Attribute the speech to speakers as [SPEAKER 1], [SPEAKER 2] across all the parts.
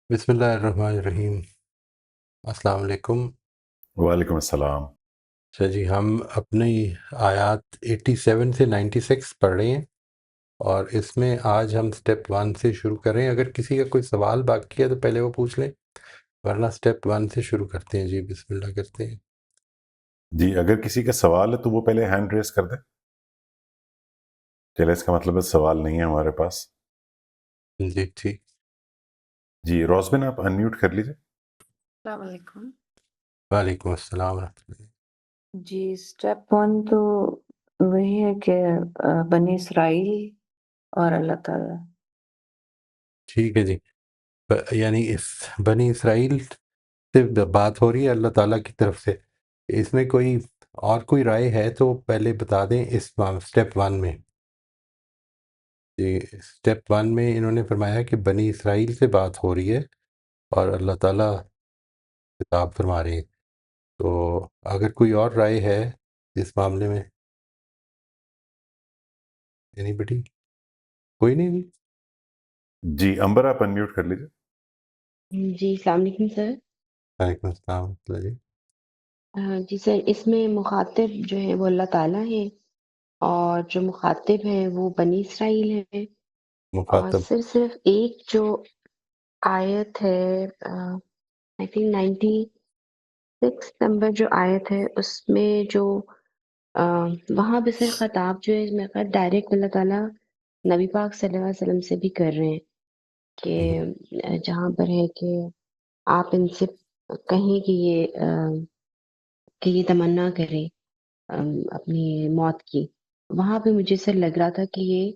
[SPEAKER 1] بسم اللہ الرحمن الرحیم۔ السلام علیکم۔
[SPEAKER 2] وعلیکم السلام۔
[SPEAKER 1] اچھا جی، ہم اپنی آیات 87 سے 96 پڑھ رہے ہیں، اور اس میں آج ہم سٹیپ 1 سے شروع کر رہے ہیں۔ اگر کسی کا کوئی سوال باقی ہے تو پہلے وہ پوچھ لیں، ورنہ سٹیپ 1 سے شروع کرتے ہیں۔ جی بسم اللہ کرتے ہیں۔
[SPEAKER 2] جی اگر کسی کا سوال ہے تو وہ پہلے ہینڈ ریز کر دیں۔ چلے اس کا مطلب ہے سوال نہیں ہے ہمارے پاس۔
[SPEAKER 1] جی ٹھیک۔
[SPEAKER 2] جی روزبن آپ انمیوٹ کر لیجیے۔
[SPEAKER 3] السلام علیکم۔
[SPEAKER 1] وعلیکم السلام ورحمۃ اللہ۔
[SPEAKER 3] جی سٹیپ 1 تو وہی ہے کہ بنی اسرائیل اور اللہ تعالیٰ۔
[SPEAKER 1] ٹھیک ہے جی، یعنی اس بنی اسرائیل سے بات ہو رہی ہے اللہ تعالیٰ کی طرف سے۔ اس میں کوئی اور کوئی رائے ہے تو پہلے بتا دیں اس سٹیپ 1 میں۔ جی سٹیپ 1 میں انہوں نے فرمایا کہ بنی اسرائیل سے بات ہو رہی ہے اور اللہ تعالیٰ خطاب فرما رہے ہیں، تو اگر کوئی اور رائے ہے اس معاملے میں، اینی بڈی؟ کوئی نہیں جی؟
[SPEAKER 2] جی امبر آپ انمیوٹ کر لیجیے۔
[SPEAKER 4] جی السلام علیکم سر۔
[SPEAKER 1] وعلیکم السلام ورحمۃ اللہ جی۔
[SPEAKER 4] جی سر، اس میں مخاطب جو ہیں وہ اللہ تعالیٰ ہیں، اور جو مخاطب ہیں وہ بنی اسرائیل ہیں، اور
[SPEAKER 1] مخاطب
[SPEAKER 4] صرف ایک جو آیت ہے آئی تھنک 96 نمبر جو آیت ہے اس میں جو وہاں پہ صرف خطاب جو ہے میرے خیال ڈائریکٹ اللہ تعالیٰ نبی پاک صلی اللہ علیہ وسلم سے بھی کر رہے ہیں، کہ جہاں پر ہے کہ آپ ان سے کہیں کہ یہ تمنا کریں اپنی موت کی۔ وہاں پہ مجھے سے لگ رہا تھا کہ یہ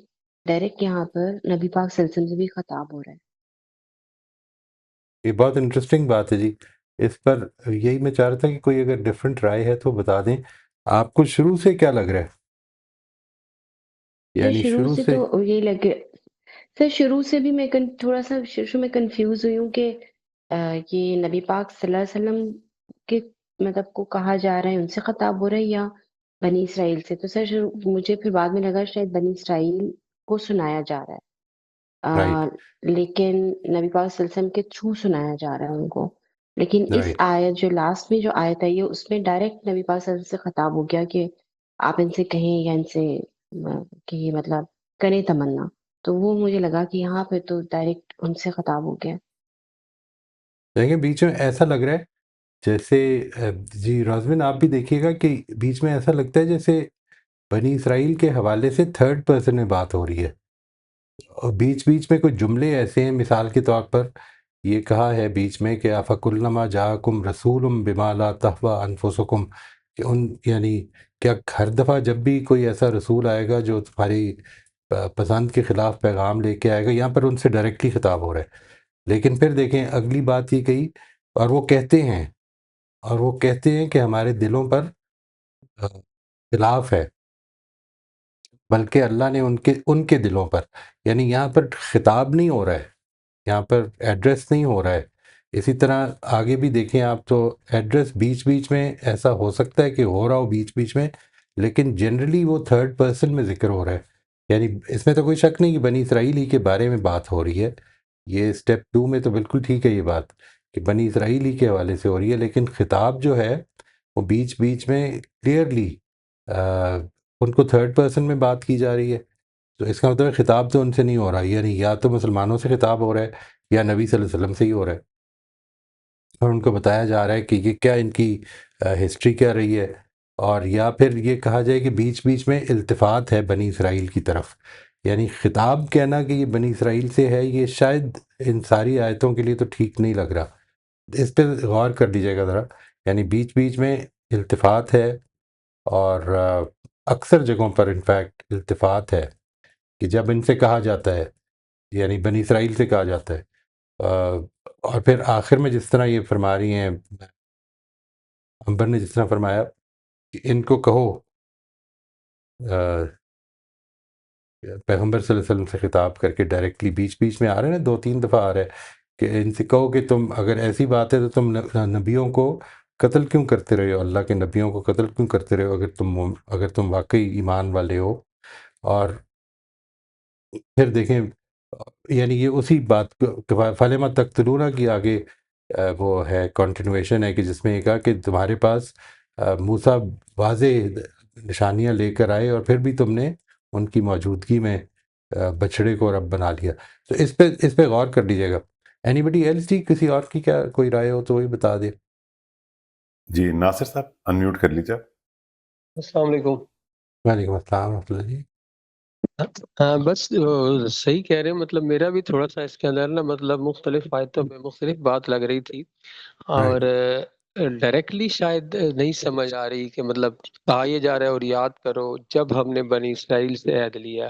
[SPEAKER 4] ڈائریکٹ یہاں پر نبی پاک صلی اللہ علیہ وسلم سے بھی خطاب ہو رہا ہے۔
[SPEAKER 1] یہ بہت انٹرسٹنگ بات ہے جی، اس پر یہی میں چاہ رہا تھا کہ کوئی اگر ڈفرینٹ رائے ہے تو بتا دیں۔ آپ کو شروع سے کیا لگ رہا ہے؟
[SPEAKER 4] سر
[SPEAKER 1] یعنی
[SPEAKER 4] شروع
[SPEAKER 1] شروع
[SPEAKER 4] سے
[SPEAKER 1] سے
[SPEAKER 4] تو یہ لگے، سر شروع سے بھی میں تھوڑا سا شروع میں کنفیوز ہوئی ہوں کہ یہ نبی پاک صلی اللہ علیہ وسلم کے مطلب کو کہا جا رہا ہے، ان سے خطاب ہو رہا ہے یا بنی اسرائیل سے؟ تو سر مجھے پھر بعد میں لگا شاید بنی اسرائیل کو سنایا جا رہا ہے،
[SPEAKER 1] رائٹ
[SPEAKER 4] لیکن نبی پاک صلی اللہ علیہ وسلم کے تھرو سنایا جا رہا ہے ان کو۔ لیکن اس
[SPEAKER 1] رائٹ
[SPEAKER 4] آیت جو لاسٹ میں جو آیت ہے اس میں ڈائریکٹ نبی پاک صلی اللہ علیہ وسلم سے خطاب ہو گیا کہ آپ ان سے کہیں یا ان سے کہ یہ مطلب کریں تمنا، تو وہ مجھے لگا کہ یہاں پہ تو ڈائریکٹ ان سے خطاب ہو گیا۔
[SPEAKER 1] دیکھیں بیچ میں ایسا لگ رہا ہے جیسے جی رازمن آپ بھی دیکھیے گا کہ بیچ میں ایسا لگتا ہے جیسے بنی اسرائیل کے حوالے سے تھرڈ پرسن میں بات ہو رہی ہے، اور بیچ بیچ میں کچھ جملے ایسے ہیں، مثال کے طور پر یہ کہا ہے بیچ میں کہ افکلما جاءکم رسول بما لا تہوی انفسکم، کہ یعنی کیا ہر دفعہ جب بھی کوئی ایسا رسول آئے گا جو تمہاری پسند کے خلاف پیغام لے کے آئے گا، یہاں پر ان سے ڈائریکٹلی خطاب ہو رہا ہے۔ لیکن پھر دیکھیں اگلی بات یہ کہی، اور وہ کہتے ہیں کہ ہمارے دلوں پر خلاف ہے، بلکہ اللہ نے ان کے دلوں پر، یعنی یہاں پر خطاب نہیں ہو رہا ہے، یہاں پر ایڈریس نہیں ہو رہا ہے۔ اسی طرح آگے بھی دیکھیں آپ تو ایڈریس بیچ بیچ میں ایسا ہو سکتا ہے کہ ہو رہا ہو بیچ بیچ میں، لیکن جنرلی وہ تھرڈ پرسن میں ذکر ہو رہا ہے۔ یعنی اس میں تو کوئی شک نہیں کہ بنی اسرائیل ہی کے بارے میں بات ہو رہی ہے۔ یہ سٹیپ 2 میں تو بالکل ٹھیک ہے یہ بات کہ بنی اسرائیل ہی کے حوالے سے ہو رہی ہے، لیکن خطاب جو ہے وہ بیچ بیچ میں کلیئرلی ان کو تھرڈ پرسن میں بات کی جا رہی ہے، تو اس کا مطلب ہے خطاب تو ان سے نہیں ہو رہا، یعنی یا تو مسلمانوں سے خطاب ہو رہا ہے یا نبی صلی اللہ علیہ وسلم سے ہی ہو رہا ہے، اور ان کو بتایا جا رہا ہے کہ یہ کیا ان کی ہسٹری کیا رہی ہے، اور یا پھر یہ کہا جائے کہ بیچ بیچ میں التفات ہے بنی اسرائیل کی طرف۔ یعنی خطاب کہنا کہ یہ بنی اسرائیل سے ہے، یہ شاید ان ساری آیتوں کے لیے تو ٹھیک نہیں لگ رہا، اس پہ غور کر لیجیے گا ذرا۔ یعنی بیچ بیچ میں التفات ہے، اور اکثر جگہوں پر انفیکٹ التفات ہے کہ جب ان سے کہا جاتا ہے، یعنی بنی اسرائیل سے کہا جاتا ہے، اور پھر آخر میں جس طرح یہ فرما رہی ہیں امبر نے جس طرح فرمایا کہ ان کو کہو، پیغمبر صلی اللہ علیہ وسلم سے خطاب کر کے ڈائریکٹلی بیچ بیچ میں آ رہے ہیں نا، 2-3 دفعہ آ رہا ہے کہ ان سے کہو کہ تم اگر ایسی بات ہے تو تم نبیوں کو قتل کیوں کرتے رہے ہو، اللہ کے نبیوں کو قتل کیوں کرتے رہے ہو اگر تم واقعی ایمان والے ہو۔ اور پھر دیکھیں یعنی یہ اسی بات فلما تقتلون کی آگے وہ ہے کنٹینویشن ہے کہ جس میں یہ کہا کہ تمہارے پاس موسیٰ واضح نشانیاں لے کر آئے اور پھر بھی تم نے ان کی موجودگی میں بچڑے کو رب بنا لیا. تو اس پہ غور کر لیجیے گا. اینی بڈی ایلس جی، کسی اور کی کیا کوئی رائے ہو تو وہی بتا دے.
[SPEAKER 2] جی ناصر صاحب انمیوٹ کر لیجیے.
[SPEAKER 5] السلام علیکم.
[SPEAKER 1] وعلیکم السلام ورحمۃ اللہ جی.
[SPEAKER 5] ہاں بس صحیح کہہ رہے ہیں. مطلب میرا بھی تھوڑا سا اس کے اندر نا مطلب مختلف آیتوں میں مختلف بات لگ رہی تھی اور ڈائریکٹلی شاید نہیں سمجھ آ رہی کہ مطلب کہا یہ جا رہا ہے اور یاد کرو جب ہم نے بنی اسرائیل سے عہد لیا.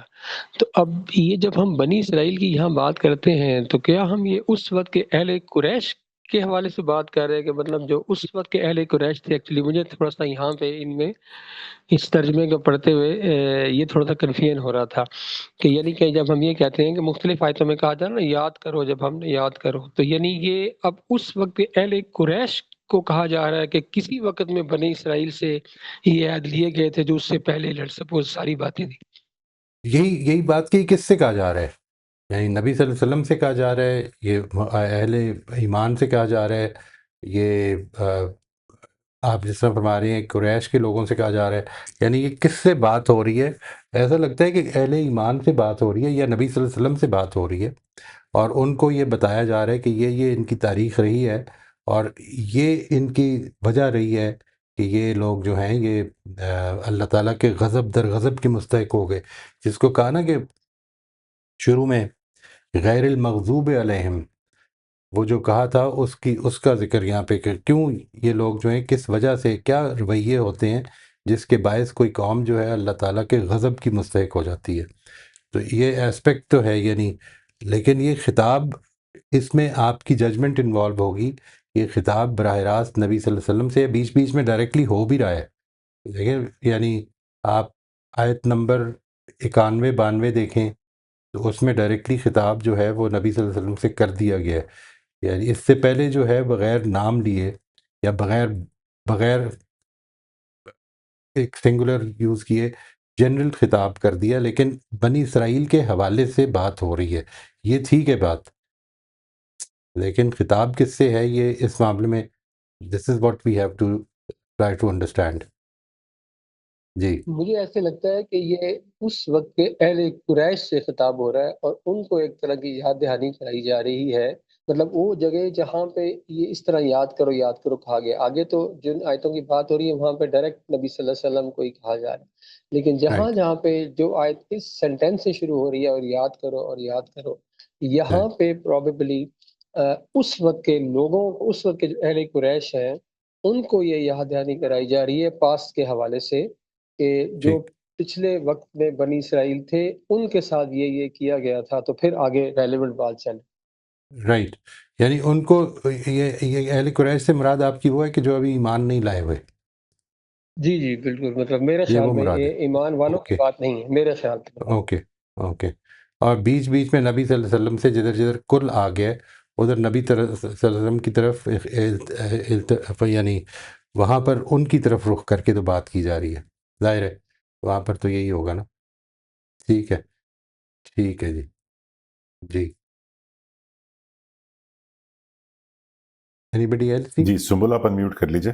[SPEAKER 5] تو اب یہ جب ہم بنی اسرائیل کی یہاں بات کرتے ہیں تو کیا ہم یہ اس وقت کے اہل قریش کے حوالے سے بات کر رہے ہیں کہ مطلب جو اس وقت کے اہل قریش تھے؟ ایکچولی مجھے تھوڑا سا یہاں پہ ان میں اس ترجمے کو پڑھتے ہوئے یہ تھوڑا سا کنفیوژن ہو رہا تھا کہ یعنی کہ جب ہم یہ کہتے ہیں کہ مختلف آیتوں میں کہا جائے نا یاد کرو جب ہم نے یاد کرو، تو یعنی یہ اب اس وقت کے اہل قریش کو کہا جا رہا ہے کہ کسی وقت میں بنی اسرائیل سے یہ عہد لیے گئے تھے جو اس سے پہلے سپوز ساری باتیں تھیں.
[SPEAKER 1] یہی بات کی کس سے کہا جا رہا ہے؟ یعنی نبی صلی اللہ علیہ وسلم سے کہا جا رہا ہے، یہ اہل ایمان سے کہا جا رہا ہے، یہ آپ جس طرح فرما رہے ہیں قریش کے لوگوں سے کہا جا رہا ہے. یعنی یہ کس سے بات ہو رہی ہے؟ ایسا لگتا ہے کہ اہل ایمان سے بات ہو رہی ہے یا نبی صلی اللہ علیہ وسلم سے بات ہو رہی ہے، اور ان کو یہ بتایا جا رہا ہے کہ یہ ان کی تاریخ رہی ہے اور یہ ان کی وجہ رہی ہے کہ یہ لوگ جو ہیں یہ اللہ تعالیٰ کے غضب در غضب کے مستحق ہو گئے. جس کو کہا نا کہ شروع میں غیر المغضوب علیہم، وہ جو کہا تھا اس کا ذکر یہاں پہ کہ کیوں یہ لوگ جو ہیں کس وجہ سے کیا رویے ہوتے ہیں جس کے باعث کوئی قوم جو ہے اللہ تعالیٰ کے غضب کی مستحق ہو جاتی ہے. تو یہ ایسپیکٹ تو ہے یعنی، لیکن یہ خطاب اس میں آپ کی ججمنٹ انوالو ہوگی. یہ خطاب براہ راست نبی صلی اللہ علیہ وسلم سے بیچ بیچ میں ڈائریکٹلی ہو بھی رہا ہے. دیکھیں یعنی آپ آیت نمبر 91-92 دیکھیں تو اس میں ڈائریکٹلی خطاب جو ہے وہ نبی صلی اللہ علیہ وسلم سے کر دیا گیا ہے. یعنی اس سے پہلے جو ہے بغیر نام لیے یا بغیر ایک سنگولر یوز کیے جنرل خطاب کر دیا، لیکن بنی اسرائیل کے حوالے سے بات ہو رہی ہے. یہ ٹھیک ہے بات، لیکن خطاب کس سے ہے یہ اس معاملے میں this is what we have to try to understand. جی
[SPEAKER 5] مجھے ایسے لگتا ہے کہ یہ اس وقت کے اہل قریش سے خطاب ہو رہا ہے اور ان کو ایک طرح کی یاد دہانی کرائی جا رہی ہے. مطلب وہ جگہ جہاں پہ یہ اس طرح یاد کرو کہا گیا. آگے تو جن آیتوں کی بات ہو رہی ہے وہاں پہ ڈائریکٹ نبی صلی اللہ علیہ وسلم کو ہی کہا جا رہا ہے، لیکن
[SPEAKER 1] رائٹ
[SPEAKER 5] جہاں پہ جو آیت اس سینٹینس سے شروع ہو رہی ہے اور یاد کرو یہاں پہ پروبیبلی اس وقت کے لوگوں اس وقت کے جو اہل قریش ہیں ان کو یہ یاد دہانی کرائی جا رہی ہے پاسٹ کے حوالے سے کہ جو
[SPEAKER 1] ٹھیک
[SPEAKER 5] پچھلے وقت میں بنی اسرائیل تھے ان کے ساتھ یہ کیا گیا تھا. تو پھر آگے ریلیونٹ بات چلے.
[SPEAKER 1] رائٹ. یعنی ان کو یہ اہل قریش سے مراد آپ کی وہ ہے کہ جو ابھی ایمان نہیں لائے ہوئے،
[SPEAKER 5] جی بالکل. مطلب میرے
[SPEAKER 1] یہ
[SPEAKER 5] خیال
[SPEAKER 1] وہ
[SPEAKER 5] میں
[SPEAKER 1] مراد ہے.
[SPEAKER 5] یہ ایمان والوں کی
[SPEAKER 1] اوکے
[SPEAKER 5] بات نہیں ہے میرے خیال میں.
[SPEAKER 1] Okay okay. اور بیچ بیچ میں نبی صلی اللہ علیہ وسلم سے جدھر کل آ گئے ادھر نبی صلی اللہ علیہ وسلم کی طرف یعنی وہاں پر ان کی طرف رخ کر کے تو بات کی جا رہی ہے. ظاہر ہے وہاں پر تو یہی ہوگا نا. ٹھیک ہے جی. جی اینی بڈی ایلس
[SPEAKER 2] جی سنبل آپ انمیوٹ کر لیجیے.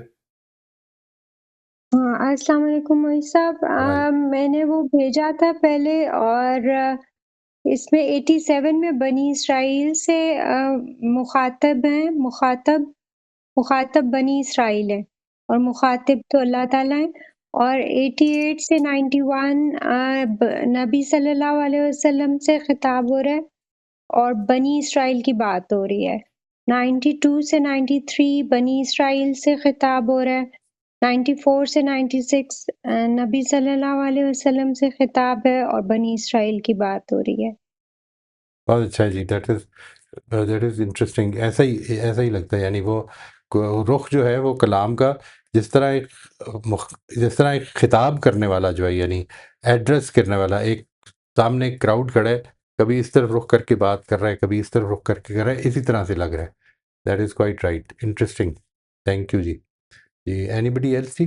[SPEAKER 6] ہاں السلام علیکم موئی صاحب. میں نے وہ بھیجا تھا پہلے اور اس میں 87 میں بنی اسرائیل سے مخاطب ہیں، مخاطب بنی اسرائیل ہے اور مخاطب تو اللہ تعالیٰ ہے. اور 88 سے 91 نبی صلی اللہ علیہ وسلم سے خطاب ہو رہا ہے اور بنی اسرائیل کی بات ہو رہی ہے. 92 سے 93 بنی اسرائیل سے خطاب ہو رہا ہے. 94 سے 96 نبی صلی اللہ علیہ وسلم سے خطاب ہے اور بنی اسرائیل کی بات ہو رہی ہے.
[SPEAKER 1] بہت اچھا جی. That is interesting. ایسا ہی لگتا ہے. یعنی وہ رخ جو ہے وہ کلام کا جس طرح ایک خطاب کرنے والا جو ہے یعنی ایڈریس کرنے والا، ایک سامنے ایک کراؤڈ کھڑا ہے، کبھی اس طرف رخ کر کے بات کر رہا ہے کبھی اس طرف رخ کر کے کر رہا ہے، اسی طرح سے لگ رہا ہے. That is quite right. Interesting. Thank you جی. اینی بڈی ایلس جی؟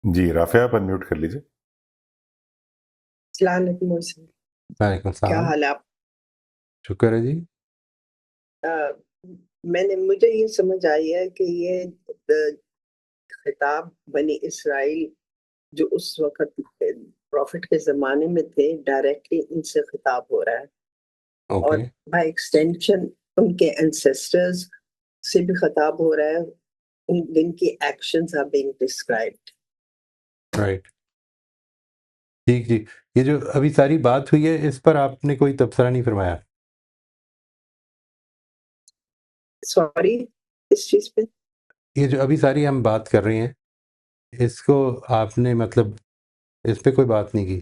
[SPEAKER 2] جی رافع آپ انمیوٹ کر لیجیے.
[SPEAKER 7] السلام علیکم.
[SPEAKER 1] وعلیکم
[SPEAKER 7] کیا
[SPEAKER 1] السلام.
[SPEAKER 7] حال ہے آپ؟
[SPEAKER 1] شکر ہے جی.
[SPEAKER 7] مجھے یہ سمجھ آئی ہے کہ یہ خطاب بنی اسرائیل جو اس وقت پروفٹ کے زمانے میں تھے ڈائریکٹلی ان سے خطاب ہو رہا ہے اور
[SPEAKER 1] اوکے.
[SPEAKER 7] بائی ایکسٹینشن ان کے اینسیسٹرز سے بھی خطاب ہو رہا ہے جن کی actions are being described.
[SPEAKER 1] Right. ٹھیک جی. یہ جو ابھی ساری بات ہوئی ہے اس پر آپ نے کوئی تبصرہ نہیں فرمایا؟
[SPEAKER 7] سوری اس چیز پہ
[SPEAKER 1] یہ جو ابھی ساری ہم بات کر رہے ہیں اس کو آپ نے مطلب اس پہ کوئی بات نہیں کی؟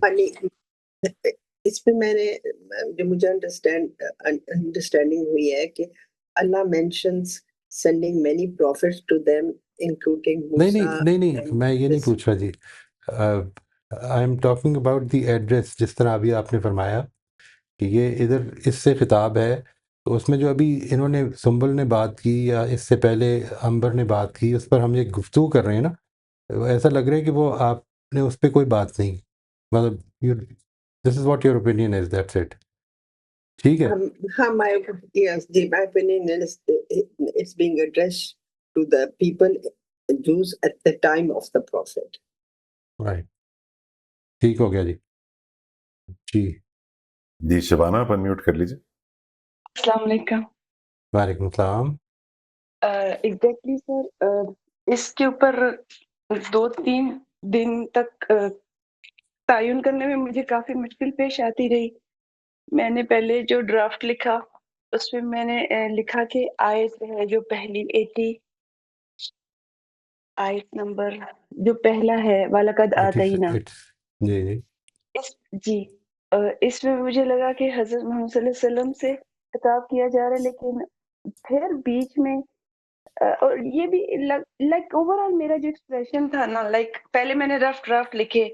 [SPEAKER 7] اس پہ میں نے جو مجھے انڈرسٹینڈنگ ہوئی ہے کہ اللہ mentions sending many prophets to them including
[SPEAKER 1] نہیں
[SPEAKER 7] Musa.
[SPEAKER 1] نہیں میں یہ نہیں پوچھ رہا جی. I am talking about the address. جس طرح ابھی آپ نے فرمایا کہ یہ ادھر اس سے خطاب ہے، تو اس میں جو ابھی انہوں نے سنبل نے بات کی یا اس سے پہلے امبر نے بات کی، اس پر ہم یہ گفتگو کر رہے ہیں نا. ایسا لگ رہا ہے کہ وہ آپ نے اس پہ کوئی بات نہیں، مطلب this is what your opinion is, that's it. ٹھیک ہے.
[SPEAKER 7] My opinion is it's being addressed to the people, Jews at the time of the prophet.
[SPEAKER 1] Right. ٹھیک ہو گیا جی. جی
[SPEAKER 2] جی شبانہ آپ انمیوٹ کر لیجیے.
[SPEAKER 8] السلام علیکم.
[SPEAKER 1] وعلیکم السلام.
[SPEAKER 8] ایگزیکٹلی سر، اس کے اوپر 2-3 دن تک تعین کرنے میں مجھے کافی مشکل پیش آتی رہی. میں نے پہلے جو ڈرافٹ لکھا اس میں میں نے لکھا کہ آیت ہے جو پہلی 80 آیت نمبر جو پہلا ہے وَلَقَدْ آتَيْنَا.
[SPEAKER 1] جی جی
[SPEAKER 8] جی اس میں مجھے لگا کہ حضرت محمد صلی اللہ علیہ وسلم سے خطاب کیا جا رہا ہے، لیکن پھر بیچ میں اور یہ بھی لائک اوور آل میرا جو ایکسپریشن تھا نا، لائک پہلے میں نے رف ڈرافٹ لکھے،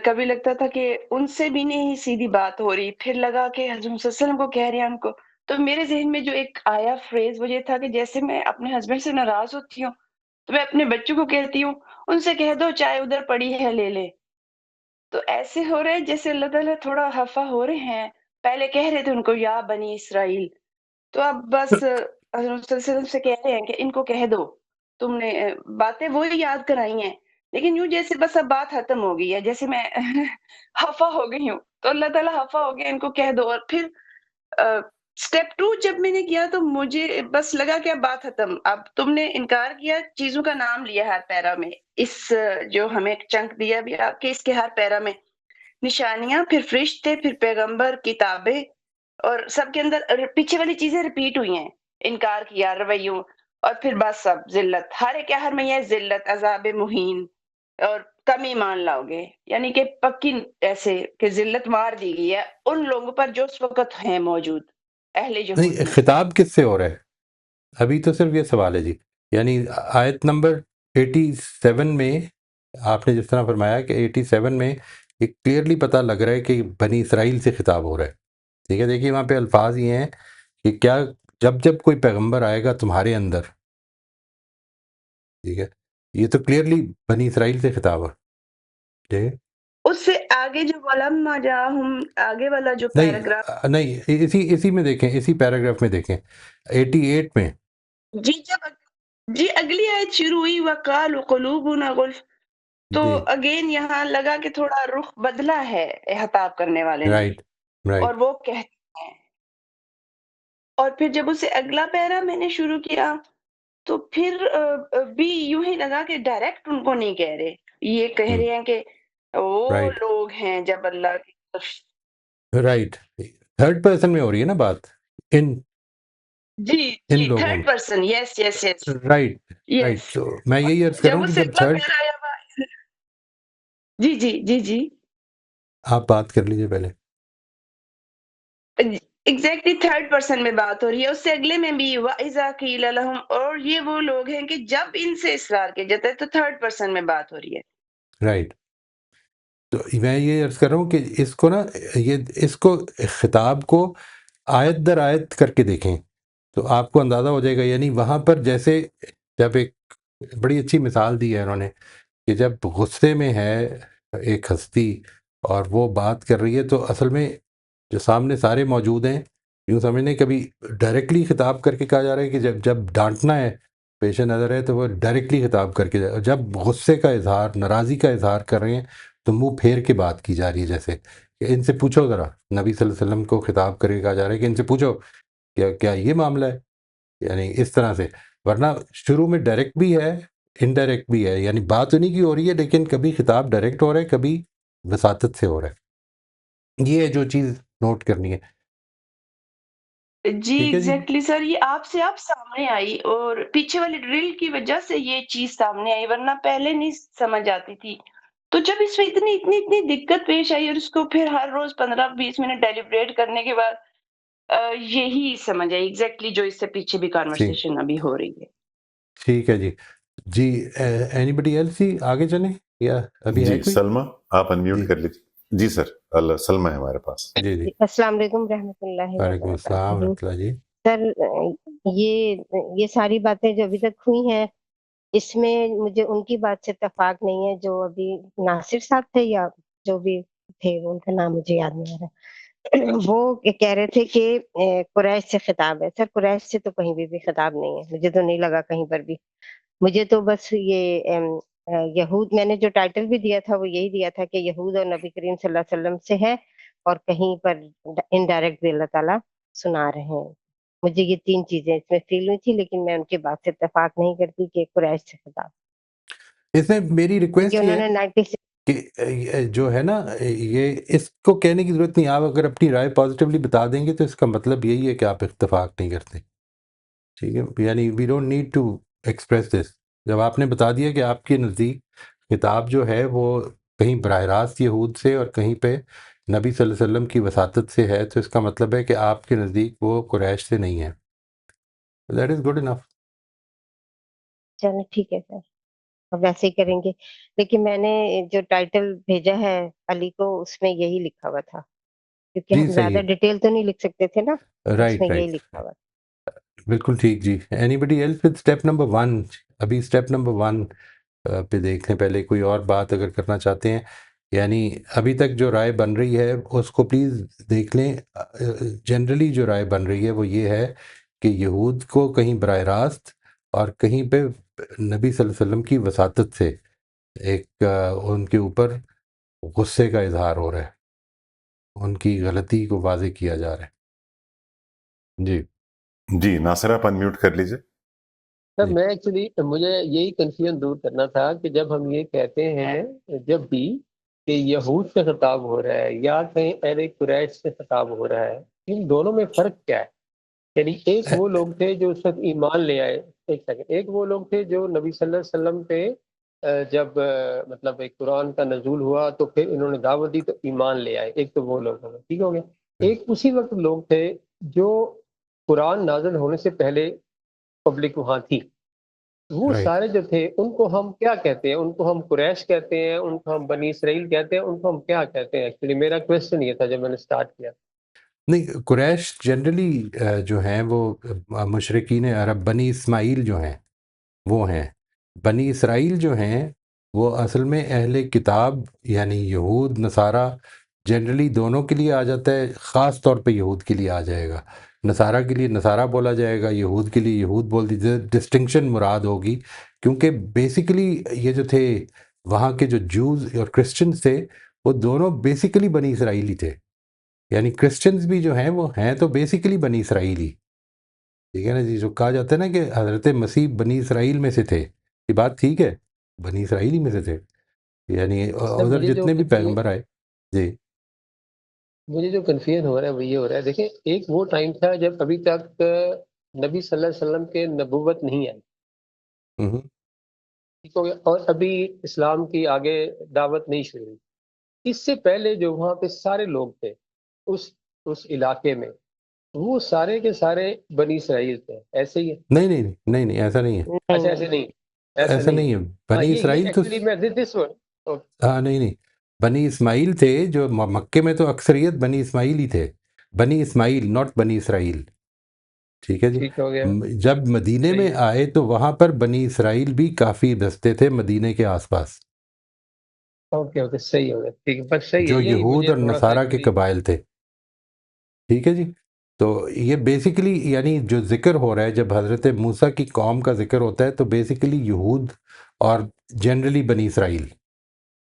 [SPEAKER 8] کبھی لگتا تھا کہ ان سے بھی نہیں سیدھی بات ہو رہی، پھر لگا کہ حضرت محمد صلی اللہ علیہ وسلم کو کہہ رہے ہیں ان کو. تو میرے ذہن میں جو ایک آیا فریز وہ یہ تھا کہ جیسے میں اپنے ہسبینڈ سے ناراض ہوتی ہوں تو میں اپنے بچوں کو کہتی ہوں ان سے کہہ دو چائے ادھر پڑی ہے لے لے. تو ایسے ہو رہے جیسے اللہ تعالیٰ تھوڑا خفا ہو رہے ہیں. پہلے کہہ رہے تھے ان کو یا بنی اسرائیل، تو اب بس حضرت صلی اللہ علیہ وسلم سے کہہ رہے ہیں کہ ان کو کہہ دو، تم نے باتیں وہی یاد کرائی ہیں، لیکن یوں جیسے بس اب بات ختم ہو گئی ہے، جیسے میں خفا ہو گئی ہوں. تو اللہ تعالیٰ خفا ہو گیا ان کو کہہ دو. اور پھر اسٹیپ 2 جب میں نے کیا تو مجھے بس لگا کہ اب بات ختم. اب تم نے انکار کیا، چیزوں کا نام لیا ہر پیرا میں، اس جو ہمیں چنک دیا بھی آپ کے اس کے ہر پیرا میں نشانیاں، پھر فرشتے، پھر پیغمبر، کتابیں، اور سب کے اندر پیچھے والی چیزیں ریپیٹ ہوئی ہیں. انکار کیا، رویوں، اور پھر بس اب ذلت، ہر ایک ہر میں یہ ذلت، عذاب مہین اور کم ایمان لاؤ گے، یعنی کہ پکی ایسے کہ ذلت مار دی گئی ہے ان لوگوں پر جو اس وقت ہیں موجود اہل یہود
[SPEAKER 1] نہیں،
[SPEAKER 8] میں.
[SPEAKER 1] خطاب کس سے ہو رہا ہے؟ ابھی تو صرف یہ سوال ہے جی. یعنی آیت نمبر 87 میں آپ نے جس طرح فرمایا کہ 87 میں ایک کلیئرلی پتہ لگ رہا ہے کہ بنی اسرائیل سے خطاب ہو رہا ہے. ٹھیک ہے. دیکھیے وہاں پہ الفاظ یہ ہیں کہ کیا جب کوئی پیغمبر آئے گا تمہارے اندر، ٹھیک ہے، یہ تو کلیئرلی بنی اسرائیل سے خطاب ہے. ٹھیک ہے.
[SPEAKER 8] اس سے آگے جو ولما جاءہم آگے والا جو پیراگراف،
[SPEAKER 1] نہیں اسی میں دیکھیں، اسی پیراگراف میں دیکھیں 88 میں.
[SPEAKER 8] جی اگلی آیت شروع ہوئی وقالوا قلوبنا غلف، تو
[SPEAKER 1] جی
[SPEAKER 8] اگین یہاں لگا کہ تھوڑا رخ بدلا ہے خطاب کرنے والے نے،
[SPEAKER 1] رائٹ
[SPEAKER 8] اور وہ کہتے ہیں. اور پھر جب اسے اگلا پیرا میں نے شروع کیا تو پھر بھی یوں ہی لگا کہ ڈائریکٹ ان کو نہیں کہہ رہے، یہ کہہ رہے ہیں کہ وہ
[SPEAKER 1] رائٹ
[SPEAKER 8] لوگ ہیں جب اللہ کی طرف.
[SPEAKER 1] رائٹ. تھرڈ پرسن میں ہو رہی ہے نا بات، ان
[SPEAKER 8] جی
[SPEAKER 1] لوگوں
[SPEAKER 8] تھرڈ پرسن، یس یس یس
[SPEAKER 1] میں. Right
[SPEAKER 8] yes.
[SPEAKER 1] تو میں یہی عرض کر رہا
[SPEAKER 8] جب
[SPEAKER 1] ہوں کہ
[SPEAKER 8] اسے
[SPEAKER 1] جب
[SPEAKER 8] اگلا
[SPEAKER 1] تھرڈ،
[SPEAKER 8] پیرا آیا جی
[SPEAKER 1] آپ بات کر لیجیے پہلے.
[SPEAKER 8] ایگزیکٹلی تھرڈ پرسن میں بات ہو رہی ہے. اس سے اگلے میں بھی وَإِذَا قِيلَ لَهُمْ، اور یہ وہ لوگ ہیں کہ جب ان سے اصرار کیا جاتا ہے، تو تھرڈ پرسن میں بات ہو رہی ہے.
[SPEAKER 1] رائٹ. تو میں یہ عرض کر رہا ہوں کہ اس کو نا، اس کو خطاب کو آیت در آیت کر کے دیکھیں تو آپ کو اندازہ ہو جائے گا. یعنی وہاں پر جیسے جب ایک بڑی اچھی مثال دی ہے انہوں نے کہ جب غصے میں ہے ایک ہستی اور وہ بات کر رہی ہے تو اصل میں جو سامنے سارے موجود ہیں یوں سمجھنے کبھی ڈائریکٹلی خطاب کر کے کہا جا رہا ہے کہ جب ڈانٹنا ہے پیش نظر ہے تو وہ ڈائریکٹلی خطاب کر کے جب غصے کا اظہار ناراضی کا اظہار کر رہے ہیں تو منہ پھیر کے بات کی جا رہی ہے، جیسے کہ ان سے پوچھو ذرا، نبی صلی اللہ علیہ وسلم کو خطاب کر کے کہا جا رہا ہے کہ ان سے پوچھو کیا یہ معاملہ ہے، یعنی اس طرح سے. ورنہ شروع میں ڈائریکٹ بھی ہے انڈائریکٹ بھی ہے، یعنی بات انہیں کی ہو رہی ہے لیکن کبھی خطاب ڈائریکٹ ہو رہا ہے کبھی وساطت سے ہو رہا ہے. یہ ہے جو چیز نوٹ کرنی ہے.
[SPEAKER 8] جی
[SPEAKER 1] ٹھیک ہے جی.
[SPEAKER 8] ایگزیکٹلی سر، یہ آپ سے آپ سامنے آئی اور پیچھے والی ڈرل کی وجہ سے یہ چیز سامنے آئی، ورنہ پہلے نہیں سمجھ آتی تھی. تو جب اس میں اتنی دقت پیش آئی اور اس کو پھر ہر روز 15-20 منٹ ڈیلیبریٹ کرنے کے بعد یہی سمجھ آئی ایگزیکٹلی جو اس سے پیچھے بھی کانورسیشن ابھی ہو رہی ہے.
[SPEAKER 1] ٹھیک ہے جی. جی اینی بڈی ایلس جی آگے چلیں یا ابھی ہے
[SPEAKER 2] جی
[SPEAKER 1] کوئی؟
[SPEAKER 2] سلمہ آپ انمیوٹ
[SPEAKER 1] جی
[SPEAKER 2] کر لیجیے. جی سر، اللہ سلمہ ہے ہمارے پاس.
[SPEAKER 1] جی جی
[SPEAKER 9] السلام علیکم رحمۃ اللہ
[SPEAKER 1] وعلیکم السلام
[SPEAKER 9] وبرکاتہ.
[SPEAKER 1] ورحمۃ اللہ جی.
[SPEAKER 9] سر یہ ساری باتیں جو ابھی تک ہوئی ہیں اس میں مجھے ان کی بات سے اتفاق نہیں ہے جو ابھی ناصر صاحب تھے یا جو بھی تھے، ان کا نام مجھے یاد نہیں آ رہا. وہ کہہ رہے تھے کہ قریش سے خطاب ہے. سر قریش سے تو کہیں بھی خطاب نہیں ہے، مجھے تو نہیں لگا کہیں پر بھی. مجھے تو بس یہ یہود، میں نے جو ٹائٹل بھی دیا تھا وہ یہی دیا تھا کہ یہود اور نبی کریم صلی اللہ علیہ وسلم سے ہے، اور کہیں پر انڈائریکٹ بھی اللہ تعالیٰ سنا رہے ہیں. مجھے یہ 3 چیزیں اس میں فیل ہوئی تھی، لیکن میں ان کی بات سے اتفاق نہیں کرتی کہ قریش سے خطاب.
[SPEAKER 1] اس میں میری
[SPEAKER 9] کیونکہ
[SPEAKER 1] ریکویسٹ یہ
[SPEAKER 9] انہوں
[SPEAKER 1] ہے
[SPEAKER 9] نے 96
[SPEAKER 1] کہ جو ہے نا یہ اس کو کہنے کی ضرورت نہیں. آپ اگر اپنی رائے پازیٹیولی بتا دیں گے تو اس کا مطلب یہی ہے کہ آپ اتفاق نہیں کرتے. ٹھیک ہے، یعنی we don't need to express this. جب آپ نے بتا دیا کہ آپ کے نزدیک خطاب جو ہے وہ کہیں براہ راست یہود سے اور کہیں پہ نبی صلی اللہ علیہ وسلم کی وساطت سے ہے، تو اس کا مطلب ہے کہ آپ کے نزدیک وہ قریش سے نہیں ہے. That is good enough.
[SPEAKER 9] چلو ٹھیک ہے سر، اب ویسے ہی کریں گے. لیکن میں نے جو ٹائٹل بھیجا ہے علی کو اس میں یہی لکھا ہوا تھا، کیونکہ
[SPEAKER 1] جی
[SPEAKER 9] ہم
[SPEAKER 1] صحیح
[SPEAKER 9] زیادہ ڈیٹیل تو نہیں لکھ سکتے تھے نا،
[SPEAKER 1] ہے.
[SPEAKER 9] اس میں
[SPEAKER 1] رائٹ
[SPEAKER 9] یہی
[SPEAKER 1] رائٹ،
[SPEAKER 9] لکھا ہوا تھا.
[SPEAKER 1] بالکل ٹھیک جی. Anybody else with step number 1. ابھی اسٹیپ نمبر 1 پہ دیکھ لیں پہلے. کوئی اور بات اگر کرنا چاہتے ہیں، یعنی ابھی تک جو رائے بن رہی ہے اس کو پلیز دیکھ لیں. جنرلی جو رائے بن رہی ہے وہ یہ ہے کہ یہود کو کہیں براہ راست اور کہیں پہ نبی صلی اللہ علیہ وسلم کی وساطت سے ایک ان کے اوپر غصے کا اظہار ہو رہا ہے، ان کی غلطی کو واضح کیا جا رہا ہے. جی
[SPEAKER 2] جی ناصر آپ انمیوٹ کر لیجیے.
[SPEAKER 5] سر میں ایکچولی مجھے یہی کنفیوژن دور کرنا تھا کہ جب ہم یہ کہتے ہیں جب بھی کہ یہود سے خطاب ہو رہا ہے یا کہیں اہل قریش سے خطاب ہو رہا ہے، ان دونوں میں فرق کیا ہے؟ یعنی ایک وہ لوگ تھے جو اس وقت ایمان لے آئے، ایک سیکنڈ، ایک وہ لوگ تھے جو نبی صلی اللہ علیہ وسلم پہ جب مطلب ایک قرآن کا نزول ہوا تو پھر انہوں نے دعوت دی تو ایمان لے آئے. ایک تو وہ لوگ ہو گئے، ٹھیک ہو گیا. ایک اسی وقت لوگ تھے جو قرآن نازل ہونے سے پہلے پبلک وہاں تھی. وہ
[SPEAKER 1] رائٹ.
[SPEAKER 5] سارے جو تھے ان کو ہم کیا کہتے ہیں؟ ان کو ہم قریش کہتے ہیں، ان کو ہم بنی اسرائیل کہتے ہیں، ان کو ہم کیا کہتے ہیں؟ ایکچولی میرا کویسچن یہ تھا جب میں نے اسٹارٹ کیا.
[SPEAKER 1] نہیں، قریش جنرلی جو ہیں وہ مشرکین عرب بنی اسماعیل جو ہیں وہ ہیں. بنی اسرائیل جو ہیں وہ اصل میں اہل کتاب یعنی یہود نصارہ، جنرلی دونوں کے لیے آ جاتا ہے. خاص طور پہ یہود کے لیے آ جائے گا. نصارہ کے لیے نصارہ بولا جائے گا، یہود کے لیے یہود بول دی. ڈسٹنکشن مراد ہوگی کیونکہ بیسیکلی یہ جو تھے وہاں کے جو جوز اور کرسچنز تھے وہ دونوں بیسیکلی بنی اسرائیلی تھے. یعنی کرسچنز بھی جو ہیں وہ ہیں تو بیسیکلی بنی اسرائیلی. ٹھیک ہے نا جی. جو کہا جاتا ہے نا کہ حضرت مسیح بنی اسرائیل میں سے تھے، یہ بات ٹھیک ہے، بنی اسرائیلی میں سے تھے. یعنی
[SPEAKER 5] سر
[SPEAKER 1] ادھر جتنے بھی پیغمبر آئے. جی
[SPEAKER 5] مجھے جو کنفیوژن ہو رہا ہے وہ یہ ہو رہا ہے، دیکھیں ایک وہ ٹائم تھا جب ابھی تک نبی صلی اللہ علیہ وسلم کے نبوت نہیں آئی،
[SPEAKER 1] ہوں
[SPEAKER 5] ٹھیک ہو گیا، اور ابھی اسلام کی آگے دعوت نہیں شروع ہوئی. اس سے پہلے جو وہاں پہ سارے لوگ تھے اس علاقے میں، وہ سارے کے سارے بنی اسرائیل تھے. ایسے ہی ہے؟
[SPEAKER 1] نہیں نہیں نہیں نہیں ایسا نہیں ہے.
[SPEAKER 5] اچھا ایسے نہیں، ایسے
[SPEAKER 1] ایسا
[SPEAKER 5] نہیں
[SPEAKER 1] نہیں ہے.
[SPEAKER 5] ہے. ہاں
[SPEAKER 1] بنی
[SPEAKER 5] یہ
[SPEAKER 1] اسرائیل تو
[SPEAKER 5] ایکچولی میں دس ون.
[SPEAKER 1] ہاں نہیں نہیں، بنی اسماعیل تھے جو مکے میں تو اکثریت بنی اسماعیل ہی تھے. بنی اسماعیل ناٹ بنی اسرائیل. ٹھیک ہے جی.
[SPEAKER 5] ٹھیک ہو گیا،
[SPEAKER 1] جب مدینے میں
[SPEAKER 5] صحیح ہے.
[SPEAKER 1] آئے تو وہاں پر بنی اسرائیل بھی کافی بستے تھے مدینے کے آس پاس،
[SPEAKER 5] اوکے اوکے صحیح ہو گیا، ٹھیک ہے، بس صحیح ہے.
[SPEAKER 1] جو
[SPEAKER 5] یہی
[SPEAKER 1] یہود
[SPEAKER 5] مجھے
[SPEAKER 1] اور
[SPEAKER 5] تھوڑا سا
[SPEAKER 1] نصارہ کے
[SPEAKER 5] ایکچولی
[SPEAKER 1] قبائل تھے. ٹھیک ہے جی. تو یہ بیسیکلی یعنی جو ذکر ہو رہا ہے جب حضرت موسیٰ کی قوم کا ذکر ہوتا ہے تو بیسیکلی یہود اور جنرلی بنی اسرائیل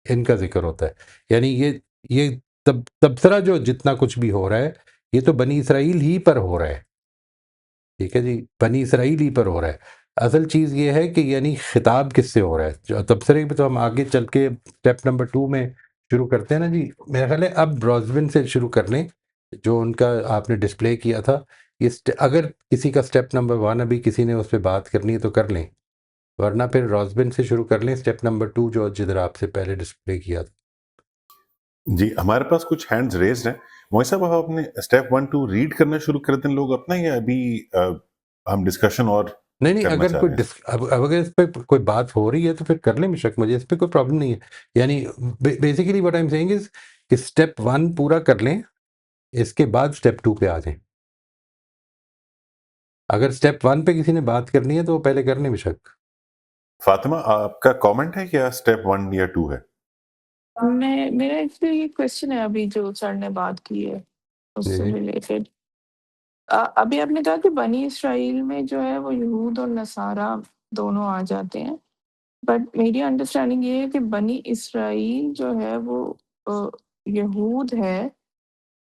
[SPEAKER 1] ان کا ذکر ہوتا ہے. یعنی یہ تبصرہ جو جتنا کچھ بھی ہو رہا ہے یہ تو بنی اسرائیل ہی پر ہو رہا ہے. ٹھیک ہے جی، بنی اسرائیل ہی پر ہو رہا ہے. اصل چیز یہ ہے کہ یعنی خطاب کس سے ہو رہا ہے. جو تبصرے پہ تو ہم آگے چل کے اسٹیپ نمبر 2 میں شروع کرتے ہیں نا جی. میرا خیال ہے اب روزبن سے شروع کر لیں جو ان کا آپ نے ڈسپلے کیا تھا. اگر کسی کا اسٹیپ نمبر 1 ابھی کسی نے اس پہ بات کرنی ہے تو کر لیں، ورنہ پھر روزبن سے شروع کر لیں اسٹیپ نمبر 2 جو جدھر آپ سے پہلے ڈسپلے کیا تھا.
[SPEAKER 2] جی ہمارے پاس کچھ ہینڈز ریزڈ ہیں. موئی صاحب آپ اپنے اسٹیپ 1-2 ریڈ کرنا شروع کر دیں لوگ اپنا، یا ابھی ہم ڈسکشن اور
[SPEAKER 1] نہیں
[SPEAKER 2] کرنا
[SPEAKER 1] اگر
[SPEAKER 2] چاہ
[SPEAKER 1] کوئی
[SPEAKER 2] رہے ہیں؟
[SPEAKER 1] اگر اس پہ کوئی بات ہو رہی ہے تو پھر کر لیں، بے شک مجھے اس پہ کوئی پرابلم نہیں ہے. یعنی basically what I am seeing is کہ اسٹیپ 1 پورا کر لیں، اس کے بعد اسٹیپ 2 پہ آ جائیں. اگر اسٹیپ 1 پہ کسی نے بات کرنی ہے تو وہ پہلے کر لیں بے شک.
[SPEAKER 2] فاطمہ آپ کا کامنٹ ہے کیا اسٹیپ 1 یا 2 ہے؟
[SPEAKER 10] میرا ایکچولی یہ کوشچن ہے ابھی جو سر نے بات کی ہے اس
[SPEAKER 1] جی
[SPEAKER 10] سے
[SPEAKER 1] جی
[SPEAKER 10] ریلیٹڈ. ابھی آپ نے کہا کہ بنی اسرائیل میں جو ہے وہ یہود اور نصارہ دونوں آ جاتے ہیں، بٹ میری انڈرسٹینڈنگ یہ ہے کہ بنی اسرائیل جو ہے وہ یہود ہے،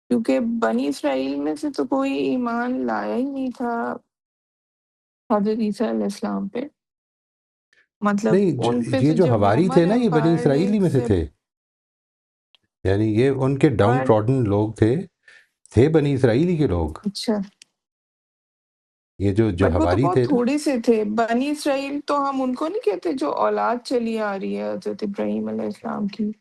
[SPEAKER 10] کیونکہ بنی اسرائیل میں سے تو کوئی ایمان لایا ہی نہیں تھا حضرت عیسیٰ علیہ السلام پہ. مطلب
[SPEAKER 1] نہیں
[SPEAKER 10] ان پہ
[SPEAKER 1] یہ
[SPEAKER 10] تو
[SPEAKER 1] جو
[SPEAKER 10] جب
[SPEAKER 1] ہواری تھے
[SPEAKER 10] رومن
[SPEAKER 1] نا یہ بنی
[SPEAKER 10] امپائر نے
[SPEAKER 1] اسرائیل ہی میں سے
[SPEAKER 10] سے
[SPEAKER 1] تھے. یعنی یہ ان کے ڈاؤن
[SPEAKER 10] بٹ
[SPEAKER 1] ٹراڈن لوگ تھے بنی اسرائیلی کے لوگ.
[SPEAKER 10] اچھا،
[SPEAKER 1] یہ جو
[SPEAKER 10] بٹ وہ تو
[SPEAKER 1] ہواری
[SPEAKER 10] بہت
[SPEAKER 1] تھے نا،
[SPEAKER 10] تھوڑے سے تھے. بنی اسرائیل تو ہم ان کو نہیں کہتے جو اولاد چلی آ رہی ہے حضرت ابراہیم علیہ السلام کی.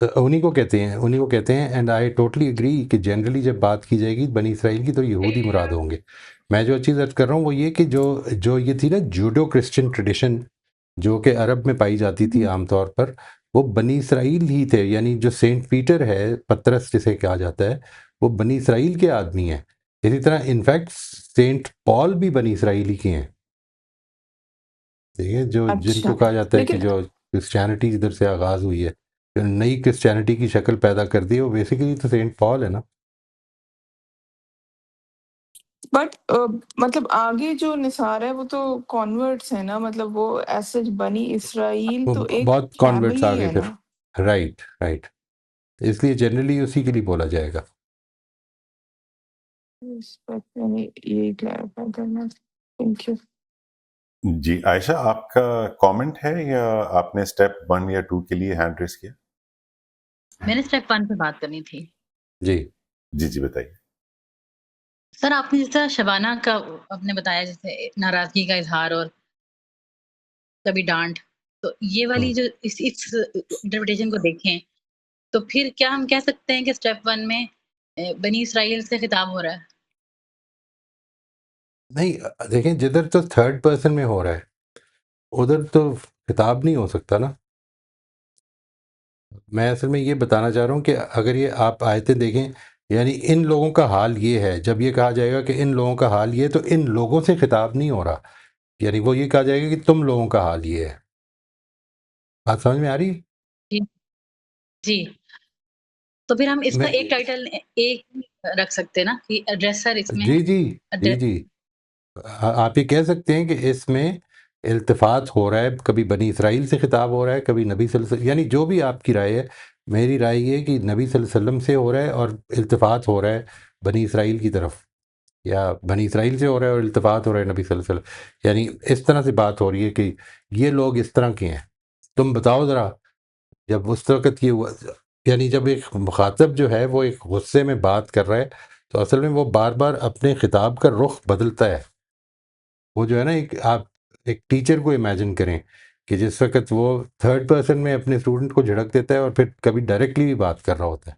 [SPEAKER 1] انہی کو کہتے ہیں اینڈ آئی ٹوٹلی اگری کہ جنرلی جب بات کی جائے گی بنی اسرائیل کی تو یہودی مراد ہوں گے. میں جو چیز ارد کر رہا ہوں وہ یہ کہ جو یہ تھی نا جوڈو کرسچن ٹریڈیشن جو کہ عرب میں پائی جاتی تھی عام طور پر، وہ بنی اسرائیل ہی تھے. یعنی جو سینٹ پیٹر ہے، پترس جسے کہا جاتا ہے، وہ بنی اسرائیل کے آدمی ہیں. اسی طرح انفیکٹ سینٹ پال بھی بنی اسرائیلی کے ہیں. ٹھیک ہے، جن
[SPEAKER 10] اچھا،
[SPEAKER 1] کو کہا جاتا ہے کہ
[SPEAKER 10] لیکن
[SPEAKER 1] جو کرسچینٹی ادھر سے آغاز ہوئی ہے، جو نئی کرسچینٹی کی شکل پیدا کر دی ہے، وہ بیسیکلی تو سینٹ پال ہے نا.
[SPEAKER 10] بٹ مطلب آگے جو نصارہ ہے وہ تو کانورٹس ہیں نا، مطلب وہ ایسے بنی اسرائیل
[SPEAKER 1] وہ
[SPEAKER 10] تو ایک
[SPEAKER 1] بہت کانورٹس
[SPEAKER 10] فیملی
[SPEAKER 1] آگے
[SPEAKER 10] ہے نا.
[SPEAKER 1] پھر. رائٹ اس لیے جنرلی اسی کے لیے بولا جائے گا.
[SPEAKER 10] یہی کلیئرفائی کرنا. Thank you.
[SPEAKER 2] جی عائشہ آپ کا کامنٹ ہے یا آپ نے اسٹیپ 1 یا 2 کے لیے ہینڈ ریس کیا؟
[SPEAKER 11] میں نے اسٹیپ 1 پہ بات کرنی تھی.
[SPEAKER 2] جی بتائیے.
[SPEAKER 11] سر آپ نے جس طرح شبانہ کا آپ نے بتایا جیسے ناراضگی کا اظہار اور کبھی ڈانٹ، تو یہ والی جو اس انٹرپریٹیشن کو دیکھیں تو پھر کیا ہم کہہ سکتے ہیں کہ اسٹیپ 1 میں بنی اسرائیل سے خطاب ہو رہا ہے؟
[SPEAKER 1] نہیں دیکھیں، جدھر تو تھرڈ پرسن میں ہو رہا ہے ادھر تو خطاب نہیں ہو سکتا نا. میں اصل میں یہ بتانا چاہ رہا ہوں کہ اگر یہ آپ آیتیں دیکھیں، یعنی ان لوگوں کا حال یہ ہے، جب یہ کہا جائے گا کہ ان لوگوں کا حال یہ، تو ان لوگوں سے خطاب نہیں ہو رہا. یعنی وہ یہ کہا جائے گا کہ تم لوگوں کا حال یہ ہے. بات سمجھ میں آ رہی؟
[SPEAKER 11] جی تو پھر ہم اس کا
[SPEAKER 1] میں
[SPEAKER 11] ایک ٹائٹل ایک رکھ سکتے ہیں نا کہ ایڈریسر اس میں
[SPEAKER 1] جی آپ یہ کہہ سکتے ہیں کہ اس میں التفات ہو رہا ہے، کبھی بنی اسرائیل سے خطاب ہو رہا ہے، کبھی نبی صلی اللہ علیہ وسلم، یعنی جو بھی آپ کی رائے ہے. میری رائے یہ ہے کہ نبی صلی اللہ علیہ وسلم سے ہو رہا ہے اور التفات ہو رہا ہے بنی اسرائیل کی طرف، یا بنی اسرائیل سے ہو رہا ہے اور التفات ہو رہا ہے نبی صلی اللہ علیہ وسلم. یعنی اس طرح سے بات ہو رہی ہے کہ یہ لوگ اس طرح کے ہیں، تم بتاؤ ذرا. جب اس وقت یہ ہوا، یعنی جب ایک مخاطب جو ہے وہ ایک غصے میں بات کر رہا ہے تو اصل میں وہ بار بار اپنے خطاب کا رخ بدلتا ہے. وہ جو ہے نا، آپ ایک ٹیچر کو امیجن کریں کہ جس وقت وہ تھرڈ پرسن میں اپنے اسٹوڈنٹ کو جھڑک دیتا ہے اور پھر کبھی ڈائریکٹلی بھی بات کر رہا ہوتا ہے،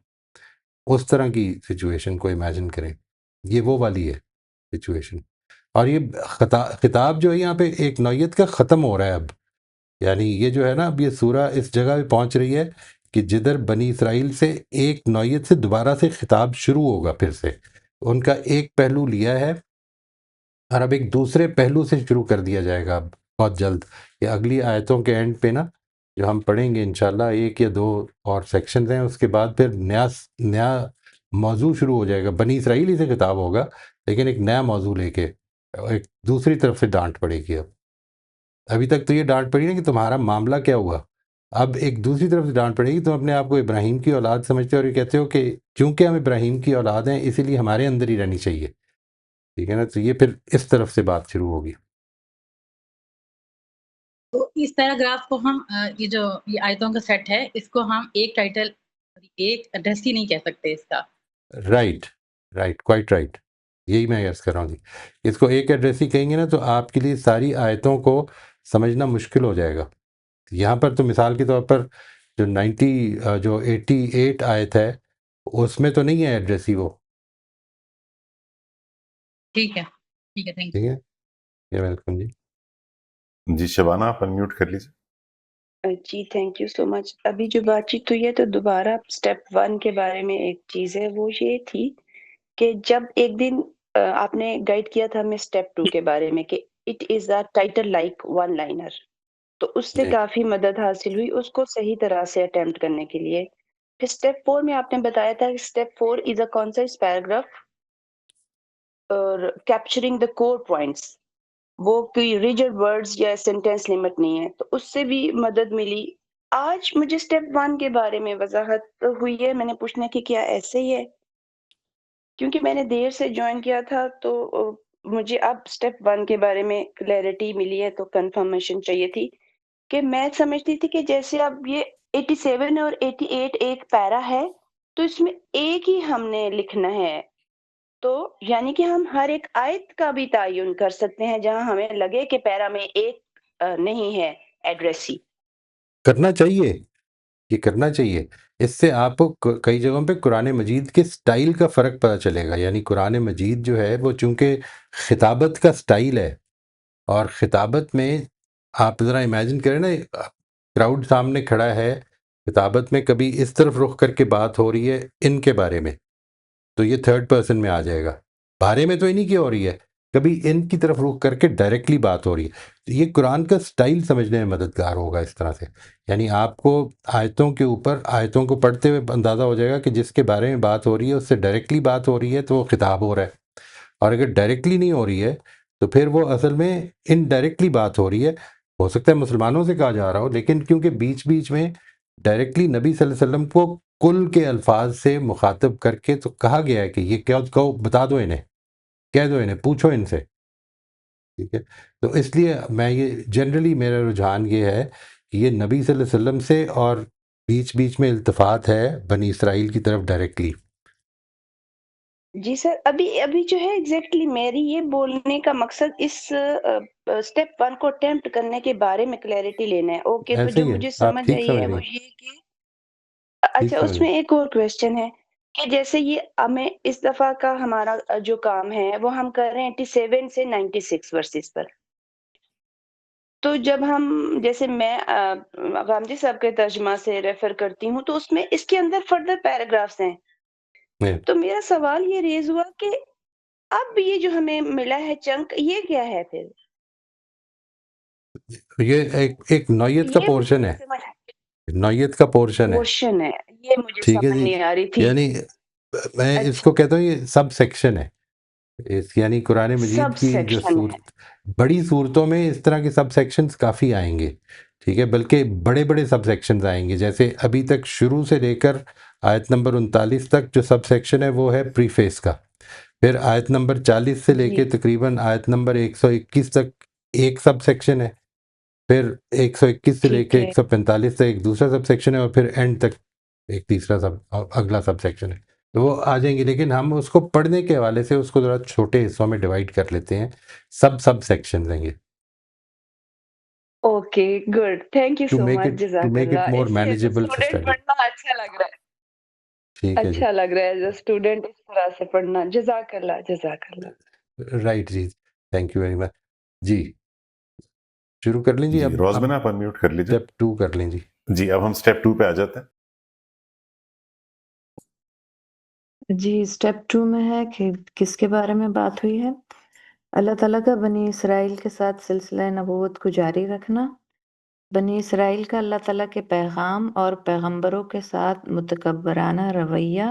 [SPEAKER 1] اس طرح کی سچویشن کو امیجن کریں. یہ وہ والی ہے سچویشن. اور یہ خطاب جو ہے یہاں پہ ایک نوعیت کا ختم ہو رہا ہے اب. یعنی یہ جو ہے نا، اب یہ سورہ اس جگہ پہ پہنچ رہی ہے کہ جدھر بنی اسرائیل سے ایک نوعیت سے دوبارہ سے خطاب شروع ہوگا پھر سے. ان کا ایک پہلو لیا ہے اور اب ایک دوسرے پہلو سے شروع کر دیا جائے گا اب بہت جلد. یہ اگلی آیتوں کے اینڈ پہ نا جو ہم پڑھیں گے انشاءاللہ، 1 یا 2 اور سیکشنز ہیں، اس کے بعد پھر نیا موضوع شروع ہو جائے گا، بنی اسرائیل ہی سے خطاب ہوگا لیکن ایک نیا موضوع لے کے، ایک دوسری طرف سے ڈانٹ پڑے گی. ابھی تک تو یہ ڈانٹ پڑی نا کہ تمہارا معاملہ کیا ہوا، اب ایک دوسری طرف سے ڈانٹ پڑے گی، تم اپنے آپ کو ابراہیم کی اولاد سمجھتے ہو اور یہ کہتے ہو کہ چونکہ ہم ابراہیم کی اولاد ہیں اسی لیے ہمارے اندر ہی رہنی چاہیے. ٹھیک ہے نا، تو یہ پھر اس طرف سے بات شروع ہوگی.
[SPEAKER 11] تو اس پیراگراف کو ہم یہ جو یہ آیتوں کا سیٹ ہے اس کو ہم ایک ٹائٹل ایک ایڈریس ہی نہیں کہہ سکتے اس کا.
[SPEAKER 1] رائٹ، کوائٹ رائٹ، یہی میں یس کر رہا ہوں جی. اس کو ایک ایڈریس ہی کہیں گے نا تو آپ کے لیے ساری آیتوں کو سمجھنا مشکل ہو جائے گا. یہاں پر تو مثال کے طور پر جو 88 آیت ہے اس میں تو نہیں ہے ایڈریس ہی وہ.
[SPEAKER 11] ٹھیک ہے تھینک
[SPEAKER 1] ٹھیک ہے، یہ ویلکم جی.
[SPEAKER 2] جی شبانہ آپ انمیوٹ کر لیجیے.
[SPEAKER 8] جی تھینک یو سو مچ. ابھی جو بات چیت ہوئی ہے تو دوبارہ اسٹیپ 1 کے بارے میں ایک چیز ہے، وہ یہ تھی کہ جب ایک دن آپ نے گائیڈ کیا تھا ہمیں اسٹیپ 2 کے بارے میں کہ it is a title like one liner, تو اس سے
[SPEAKER 1] جی
[SPEAKER 8] کافی مدد حاصل ہوئی اس کو صحیح طرح سے اٹیمپٹ کرنے کے لیے. پھر اسٹیپ 4 میں آپ نے بتایا تھا کہ اسٹیپ 4 از اے کانسائز پیراگراف اور کیپچرنگ دا کور پوائنٹس، وہ کوئی ریجڈ ورڈز یا سینٹینس لمٹ نہیں ہے، تو اس سے بھی مدد ملی. آج مجھے اسٹیپ 1 کے بارے میں وضاحت ہوئی ہے، میں نے پوچھنا کہ کیا ایسے ہی ہے، کیونکہ میں نے دیر سے جوائن کیا تھا تو مجھے اب اسٹیپ 1 کے بارے میں کلیئرٹی ملی ہے، تو کنفرمیشن چاہیے تھی کہ میں سمجھتی تھی کہ جیسے اب یہ 87 اور 88 ایک پیرا ہے تو اس میں ایک ہی ہم نے لکھنا ہے، تو یعنی کہ ہم ہر ایک آیت کا بھی تعین کر سکتے ہیں جہاں ہمیں لگے کہ پیرا میں ایک نہیں ہے ایڈریس ہی.
[SPEAKER 1] کرنا چاہیے، یہ کرنا چاہیے. اس سے آپ کو کئی جگہوں پہ قرآن مجید کے سٹائل کا فرق پتہ چلے گا. یعنی قرآن مجید جو ہے وہ چونکہ خطابت کا سٹائل ہے، اور خطابت میں آپ ذرا امیجن کریں نا، کراؤڈ سامنے کھڑا ہے، خطابت میں کبھی اس طرف رخ کر کے بات ہو رہی ہے ان کے بارے میں تو یہ تھرڈ پرسن میں آ جائے گا. بارے میں تو انہی کی ہو رہی ہے، کبھی ان کی طرف رخ کر کے ڈائریکٹلی بات ہو رہی ہے. تو یہ قرآن کا سٹائل سمجھنے میں مددگار ہوگا اس طرح سے. یعنی آپ کو آیتوں کے اوپر آیتوں کو پڑھتے ہوئے اندازہ ہو جائے گا کہ جس کے بارے میں بات ہو رہی ہے اس سے ڈائریکٹلی بات ہو رہی ہے تو وہ خطاب ہو رہا ہے، اور اگر ڈائریکٹلی نہیں ہو رہی ہے تو پھر وہ اصل میں انڈائریکٹلی بات ہو رہی ہے. ہو سکتا ہے مسلمانوں سے کہا جا رہا ہو، لیکن کیونکہ بیچ بیچ میں ڈائریکٹلی نبی صلی اللہ علیہ وسلم کو کل کے الفاظ سے مخاطب کر کے تو کہا گیا ہے کہ یہ کیا کہو، بتا دو انہیں، کہہ دو انہیں، پوچھو ان سے. ٹھیک ہے، تو اس لیے میں یہ جنرلی میرا رجحان یہ ہے کہ یہ نبی صلی اللہ علیہ وسلم سے اور بیچ بیچ میں التفات ہے بنی اسرائیل کی طرف ڈائریکٹلی.
[SPEAKER 8] جی سر، ابھی جو ہے ایگزیکٹلی میری یہ بولنے کا مقصد اس اسٹیپ 1 کو اٹیمپٹ کرنے کے بارے میں کلیئرٹی لینا ہے. اوکے، تو
[SPEAKER 1] ایسے
[SPEAKER 8] جو
[SPEAKER 1] ہی ہے،
[SPEAKER 8] مجھے
[SPEAKER 1] آپ
[SPEAKER 8] سمجھ
[SPEAKER 1] ٹھیک
[SPEAKER 8] آئی
[SPEAKER 1] سمجھ
[SPEAKER 8] ہے
[SPEAKER 1] رہی
[SPEAKER 8] وہ
[SPEAKER 1] ہیں،
[SPEAKER 8] یہ کہ
[SPEAKER 1] ٹھیک
[SPEAKER 8] اچھا،
[SPEAKER 1] سمجھ
[SPEAKER 8] اس
[SPEAKER 1] رہی
[SPEAKER 8] میں
[SPEAKER 1] ہیں.
[SPEAKER 8] ایک اور کویسچن ہے کہ جیسے یہ ہمیں اس دفعہ کا ہمارا جو کام ہے وہ ہم کر رہے ہیں 87 سے 96 ورسز پر. تو جب ہم جیسے میں غامدی صاحب کے ترجمہ سے ریفر کرتی ہوں تو اس میں اس کے اندر فردر پیراگرافس ہیں، تو میرا سوال یہ ریز ہوا کہ اب یہ جو ہمیں ملا ہے چنک، یہ کیا ہے پھر؟
[SPEAKER 1] یہ ایک نوعیت کا
[SPEAKER 8] یہ
[SPEAKER 1] پورشن
[SPEAKER 8] مجھے
[SPEAKER 1] ہے،
[SPEAKER 8] سمجھ
[SPEAKER 1] نوعیت کا پورشن ہے.
[SPEAKER 8] پورشن ہے، یہ مجھے
[SPEAKER 1] ٹھیک ہے
[SPEAKER 8] سمجھ
[SPEAKER 1] جی،
[SPEAKER 8] نہیں آ رہی تھی.
[SPEAKER 1] یعنی میں اس
[SPEAKER 8] اچھا،
[SPEAKER 1] کو کہتا ہوں یہ سب سیکشن ہے. یعنی قرآن مجید
[SPEAKER 8] سب
[SPEAKER 1] کی جو
[SPEAKER 8] سیکشن ہے.
[SPEAKER 1] بڑی صورتوں میں اس طرح کے سب سیکشنز کافی آئیں گے. ٹھیک ہے، بلکہ بڑے بڑے سب سیکشنز آئیں گے. جیسے ابھی تک شروع سے لے کر آیت نمبر 39 تک جو سب سیکشن ہے وہ ہے پریفیس کا. پھر آیت نمبر 40 سے لے
[SPEAKER 8] جی
[SPEAKER 1] کے تقریباً آیت نمبر 121 تک ایک سب سیکشن ہے. پھر 121 سے لے کے
[SPEAKER 8] ٹھیک ہے.
[SPEAKER 1] 145 تک ایک دوسرا سب سیکشن ہے، اور پھر اینڈ تک ایک تیسرا اگلا سب سیکشن ہے. تو وہ آ جائیں گے، لیکن ہم اس کو پڑھنے کے حوالے سے اس کو ذرا چھوٹے حصوں میں ڈیوائڈ کر لیتے ہیں. سب سیکشن دیں گے
[SPEAKER 8] okay, good, thank you
[SPEAKER 1] to
[SPEAKER 8] so
[SPEAKER 1] make
[SPEAKER 8] much,
[SPEAKER 1] it
[SPEAKER 8] جزاک اللہ.
[SPEAKER 1] مور
[SPEAKER 8] اس سے as a
[SPEAKER 1] manageable to
[SPEAKER 8] student
[SPEAKER 1] study.
[SPEAKER 8] پڑھنا اچھا لگ رہا ہے،
[SPEAKER 1] ٹھیک ہے جی،
[SPEAKER 8] اچھا لگ رہا ہے ایز اے اسٹوڈنٹ اس طرح سے پڑھنا. جزاک اللہ، جزاک اللہ.
[SPEAKER 1] رائٹ جی، تھینک یو ویری مچ. جی شروع کر لیں جی.
[SPEAKER 2] جی
[SPEAKER 1] اب
[SPEAKER 2] روزمن آپ انمیوٹ کر لیجیے.
[SPEAKER 1] اسٹیپ 2 کر لیں جی.
[SPEAKER 2] جی اب ہم اسٹیپ 2 پہ آ جاتے ہیں.
[SPEAKER 3] جی اسٹیپ 2 میں ہے کہ کس کے بارے میں بات ہوئی ہے؟ اللہ تعالیٰ کا بنی اسرائیل کے ساتھ سلسلہ نبوت کو جاری رکھنا، بنی اسرائیل کا اللہ تعالیٰ کے پیغام اور پیغمبروں کے ساتھ متکبرانہ رویہ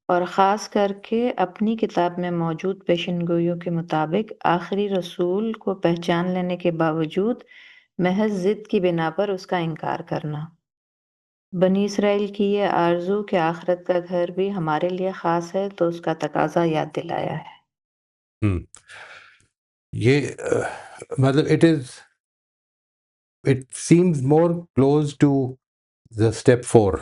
[SPEAKER 3] اور خاص کر کے اپنی کتاب میں موجود پیشن گوئیوں کے مطابق آخری رسول کو پہچان لینے کے باوجود محض ضد کی بنا پر اس کا انکار کرنا۔ بنی اسرائیل کی یہ آرزو کہ آخرت کا گھر بھی ہمارے لیے خاص ہے تو اس کا تقاضا یاد دلایا ہے۔
[SPEAKER 1] یہ مطلب it seems more close to the step 4.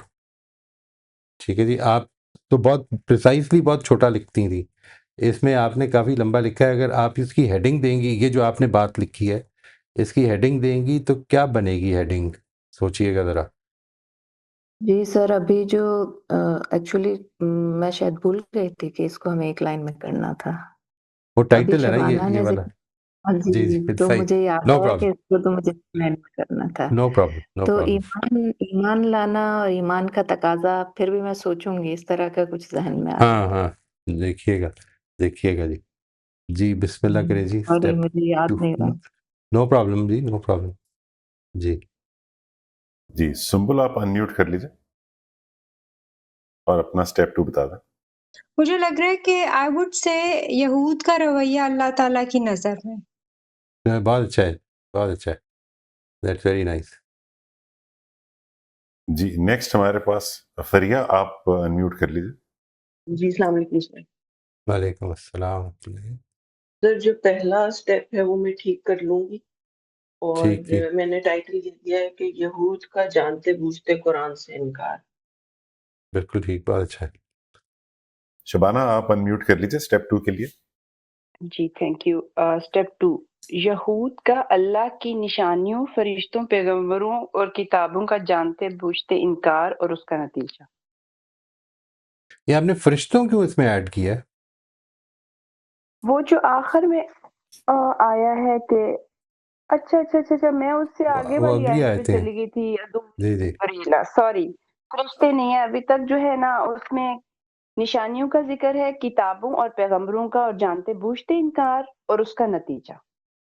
[SPEAKER 1] ٹھیک ہے جی، آپ تو بہت پریسائزلی بہت چھوٹا لکھتی تھیں، اس میں آپ نے کافی لمبا لکھا ہے۔ اگر آپ اس کی ہیڈنگ دیں گی، یہ جو آپ نے بات لکھی ہے اس کی ہیڈنگ دیں گی تو کیا بنے گی ہیڈنگ؟ سوچئے گا ذرا۔
[SPEAKER 3] جی سر، ابھی جو ایکچولی میں شاید بھول گئی تھی کہ اس کو ہمیں ایک لائن میں کرنا تھا۔
[SPEAKER 1] وہ
[SPEAKER 3] ابھی
[SPEAKER 1] ٹائٹل ہے نا
[SPEAKER 3] شبانہ
[SPEAKER 1] یہ
[SPEAKER 3] نے
[SPEAKER 1] والا۔
[SPEAKER 3] ہاں
[SPEAKER 1] جی
[SPEAKER 3] جی،
[SPEAKER 1] جی
[SPEAKER 3] تو
[SPEAKER 1] صحیح،
[SPEAKER 3] مجھے یاد
[SPEAKER 1] نو
[SPEAKER 3] آیا کہ
[SPEAKER 1] پرابلم،
[SPEAKER 3] اس کو تو مجھے لائن میں کرنا تھا۔
[SPEAKER 1] نو پرابلم، نو
[SPEAKER 3] تو
[SPEAKER 1] پرابلم۔
[SPEAKER 3] ایمان لانا اور ایمان کا تقاضا پھر بھی میں سوچوں گی، اس طرح کا کچھ ذہن میں آیا۔
[SPEAKER 1] ہاں ہاں، دیکھیے گا، دیکھیے گا جی۔ جی بسم اللہ کریں جی،
[SPEAKER 3] اور یہ
[SPEAKER 1] اسٹیپ
[SPEAKER 3] مجھے یاد
[SPEAKER 1] 2۔
[SPEAKER 3] نہیں رہا۔
[SPEAKER 1] نو پرابلم جی، نو پرابلم جی۔
[SPEAKER 2] جی سنبل آپ انمیوٹ کر لیجیے اور اپنا اسٹیپ 2 بتا دیں۔
[SPEAKER 6] مجھے لگ رہا ہے کہ آئی وڈ سے یہود کا رویہ اللہ تعالیٰ کی نظر میں۔
[SPEAKER 1] بہت اچھا ہے، بہت اچھا ہے، دیٹس ویری نائس۔
[SPEAKER 2] جی نیکسٹ ہمارے پاس فریہ، آپ انمیوٹ کر لیجیے۔
[SPEAKER 7] جی السلام علیکم سر۔
[SPEAKER 1] وعلیکم السلام۔
[SPEAKER 7] سر جو پہلا اسٹیپ ہے وہ میں ٹھیک کر لوں گی، اور
[SPEAKER 1] ٹھیک ٹھیک،
[SPEAKER 7] میں نے ٹائٹل یہ دیا ہے کہ یہود کا جانتے بوجھتے قرآن سے انکار۔
[SPEAKER 1] بالکل ٹھیک، بہت اچھا ہے۔
[SPEAKER 2] شبانہ آپ انمیوٹ کر لیجیے اسٹیپ 2 کے لیے۔
[SPEAKER 8] جی تھینک یو۔ اسٹیپ 2، یہود کا اللہ کی نشانیوں، فرشتوں، پیغمبروں اور کتابوں کا جانتے بوجھتے انکار اور اس کا نتیجہ۔
[SPEAKER 1] یہ آپ نے فرشتوں کیوں اس میں ایڈ کیا ہے؟
[SPEAKER 8] وہ جو آخر میں آیا ہے کہ اچھا میں اس سے آگے
[SPEAKER 1] وہ
[SPEAKER 8] والی
[SPEAKER 1] اگلی
[SPEAKER 8] آیت پہ
[SPEAKER 1] آیتیں ہیں۔
[SPEAKER 8] چلی گئی تھی،
[SPEAKER 1] جی جی،
[SPEAKER 8] فریلا سوری، فرشتے نہیں ہے ابھی تک، جو ہے نا اس میں نشانیوں کا ذکر ہے، کتابوں اور پیغمبروں کا اور جانتے بوجھتے انکار اور اس کا نتیجہ۔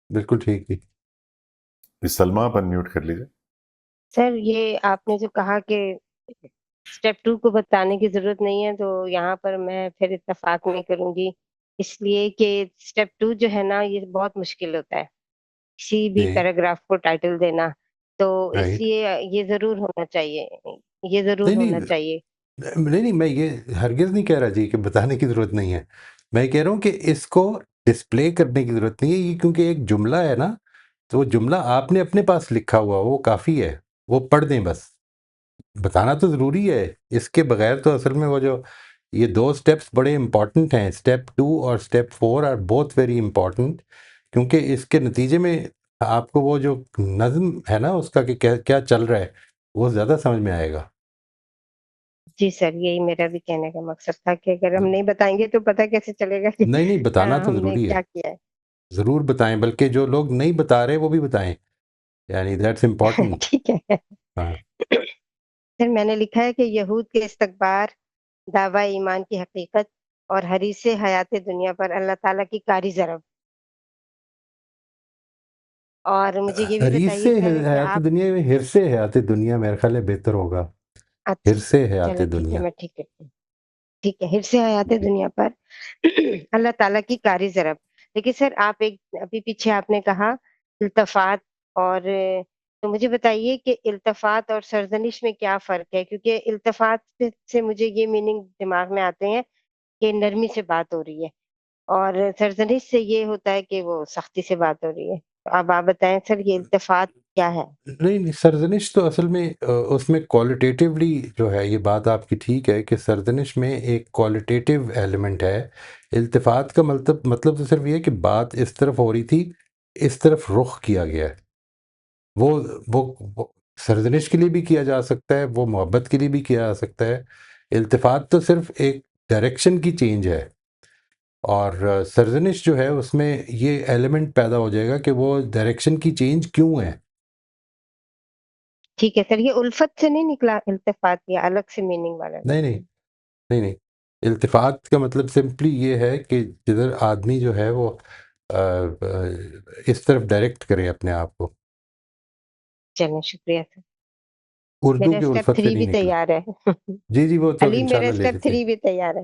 [SPEAKER 1] بالکل ٹھیک تھی۔
[SPEAKER 2] سلمہ آپ انمیوٹ کر لیجیے۔
[SPEAKER 9] سر یہ آپ نے جو کہا کہ اسٹیپ 2 کو بتانے کی ضرورت نہیں ہے، تو یہاں پر میں پھر اتفاق نہیں کروں گی، اس لیے کہ اسٹیپ 2 جو ہے نا یہ بہت مشکل ہوتا ہے، کسی بھی
[SPEAKER 1] جی
[SPEAKER 9] پیراگراف کو ٹائٹل دینا، تو اس
[SPEAKER 1] رائٹ،
[SPEAKER 9] لیے یہ ضرور ہونا چاہیے، یہ ضرور
[SPEAKER 1] نہیں
[SPEAKER 9] ہونا
[SPEAKER 1] نہیں
[SPEAKER 9] چاہیے۔
[SPEAKER 1] نہیں، میں یہ ہرگز نہیں کہہ رہا جی کہ بتانے کی ضرورت نہیں ہے، میں کہہ رہا ہوں کہ اس کو ڈسپلے کرنے کی ضرورت نہیں ہے، یہ کیونکہ ایک جملہ ہے نا، تو وہ جملہ آپ نے اپنے پاس لکھا ہوا وہ کافی ہے، وہ پڑھ دیں بس۔ بتانا تو ضروری ہے، اس کے بغیر تو اصل میں وہ جو یہ 2 اسٹیپس بڑے امپورٹنٹ ہیں، اسٹیپ 2 اور step 4 are both very important, کیونکہ اس کے نتیجے میں آپ کو وہ جو نظم ہے نا اس کا کہ کیا چل رہا ہے وہ زیادہ سمجھ میں آئے گا۔
[SPEAKER 9] جی سر، یہی میرا بھی کہنے کا مقصد تھا کہ اگر ہم نہیں بتائیں گے تو پتہ کیسے چلے گا کہ
[SPEAKER 1] نہیں نہیں، بتانا تو
[SPEAKER 9] ہم نے
[SPEAKER 1] ضروری ہے،
[SPEAKER 9] کیا کیا
[SPEAKER 1] ضرور بتائیں، بلکہ جو لوگ نہیں بتا رہے وہ بھی بتائیں، یعنی دیٹس
[SPEAKER 9] ہے۔
[SPEAKER 1] امپورٹنٹ۔
[SPEAKER 9] ٹھیک ہے
[SPEAKER 1] ہاں
[SPEAKER 9] سر، میں نے لکھا ہے کہ یہود کے استکبار، دعوی ایمان کی حقیقت اور حریص حیات دنیا پر اللہ تعالیٰ کی کاری ضرب، اور مجھے یہ بھی
[SPEAKER 1] حریص
[SPEAKER 9] بتائیے
[SPEAKER 1] سے
[SPEAKER 9] سر کہ
[SPEAKER 1] حیات
[SPEAKER 9] آپ
[SPEAKER 1] دنیا میں حرص سے حیات دنیا میرے خیال ہے بہتر ہوگا،
[SPEAKER 9] اچھا
[SPEAKER 1] حرص سے حیات
[SPEAKER 9] چلو ٹھیک ہے،
[SPEAKER 1] دنیا۔
[SPEAKER 9] میں ٹھیک کرتی ہوں، ٹھیک ہے، حرص حیات دنیا پر اللہ تعالیٰ کی کاری ضرب۔ لیکن سر آپ ابھی پیچھے آپ نے کہا التفات، اور تو مجھے بتائیے کہ التفات اور سرزنش میں کیا فرق ہے، کیونکہ التفات سے مجھے یہ میننگ دماغ میں آتے ہیں کہ نرمی سے بات ہو رہی ہے، اور سرزنش سے یہ ہوتا ہے کہ وہ سختی سے بات ہو رہی ہے، تو اب آپ بتائیں سر یہ التفات کیا ہے؟
[SPEAKER 1] نہیں، سرزنش تو اصل میں اس میں کوالٹیٹیولی جو ہے، یہ بات آپ کی ٹھیک ہے کہ سرزنش میں ایک کوالٹیٹیو ایلیمنٹ ہے، التفات کا مطلب تو صرف یہ ہے کہ بات اس طرف ہو رہی تھی، اس طرف رخ کیا گیا ہے، وہ سرزنش کے لیے بھی کیا جا سکتا ہے، وہ محبت کے لیے بھی کیا جا سکتا ہے، التفات تو صرف ایک ڈائریکشن کی چینج ہے، اور سرزنش جو ہے اس میں یہ ایلیمنٹ پیدا ہو جائے گا کہ وہ ڈائریکشن کی چینج کیوں ہے۔
[SPEAKER 9] ٹھیک ہے سر، یہ الفت سے نہیں نکلا التفات، یا الگ سے میننگ والا
[SPEAKER 1] نہیں
[SPEAKER 9] لفظ
[SPEAKER 1] نہیں
[SPEAKER 9] ہے؟
[SPEAKER 1] نہیں نہیں، التفات کا مطلب سمپلی یہ ہے کہ جدھر آدمی جو ہے وہ اس طرف ڈائریکٹ کرے اپنے آپ کو،
[SPEAKER 9] چلیں شکریہ سر،
[SPEAKER 1] اردو
[SPEAKER 9] میرا
[SPEAKER 1] کے
[SPEAKER 9] اسٹیپ
[SPEAKER 1] الفت سے
[SPEAKER 9] 3 بھی
[SPEAKER 1] نہیں نکلا۔
[SPEAKER 9] تیار ہے
[SPEAKER 1] جی جی، وہ تو
[SPEAKER 9] علی میرا
[SPEAKER 1] انشاءاللہ لے
[SPEAKER 9] اسٹیپ
[SPEAKER 1] لیتے ہیں،
[SPEAKER 9] 3 بھی تیار ہے۔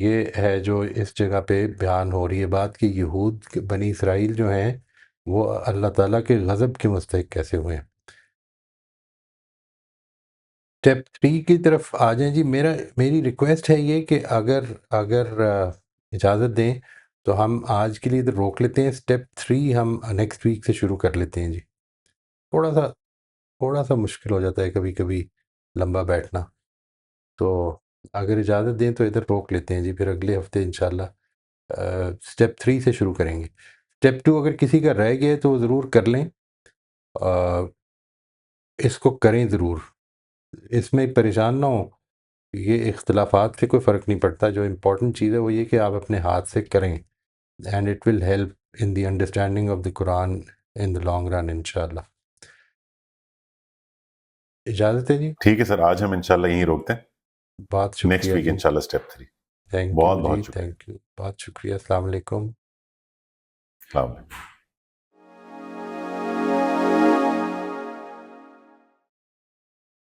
[SPEAKER 1] یہ ہے جو اس جگہ پہ بیان ہو رہی ہے بات کہ یہود بنی اسرائیل جو ہیں وہ اللہ تعالیٰ کے غضب کے مستحق کیسے ہوئے ہیں۔ اسٹیپ 3 کی طرف آ جائیں جی۔ میری ریکویسٹ ہے یہ کہ اگر اجازت دیں تو ہم آج کے لیے ادھر روک لیتے ہیں، اسٹیپ 3 ہم نیکسٹ ویک سے شروع کر لیتے ہیں جی۔ تھوڑا سا مشکل ہو جاتا ہے کبھی کبھی لمبا بیٹھنا، تو اگر اجازت دیں تو ادھر روک لیتے ہیں جی، پھر اگلے ہفتے انشاءاللہ اسٹیپ 3 سے شروع کریں گے۔ اسٹیپ 2 اگر کسی کا رہ گیا تو وہ ضرور کر لیں، اس کو کریں ضرور، اس میں پریشان نہ ہوں، یہ اختلافات سے کوئی فرق نہیں پڑتا، جو امپورٹنٹ چیز ہے وہ یہ کہ آپ اپنے ہاتھ سے کریں، and it will help in the understanding of the Quran in the long run انشاءاللہ۔ اجازت ہے جی؟
[SPEAKER 2] ٹھیک ہے سر، آج ہم انشاءاللہ یہیں روکتے ہیں،
[SPEAKER 1] بہت
[SPEAKER 2] نیکسٹ
[SPEAKER 1] شکریہ
[SPEAKER 2] ویک
[SPEAKER 1] جی،
[SPEAKER 2] انشاءاللہ اسٹیپ 3۔
[SPEAKER 1] تھینک
[SPEAKER 2] بہت
[SPEAKER 1] یو
[SPEAKER 2] بہت
[SPEAKER 1] جی،
[SPEAKER 2] شکریہ،
[SPEAKER 1] تھینک یو، بہت شکریہ، السلام علیکم۔
[SPEAKER 2] السلام علیکم۔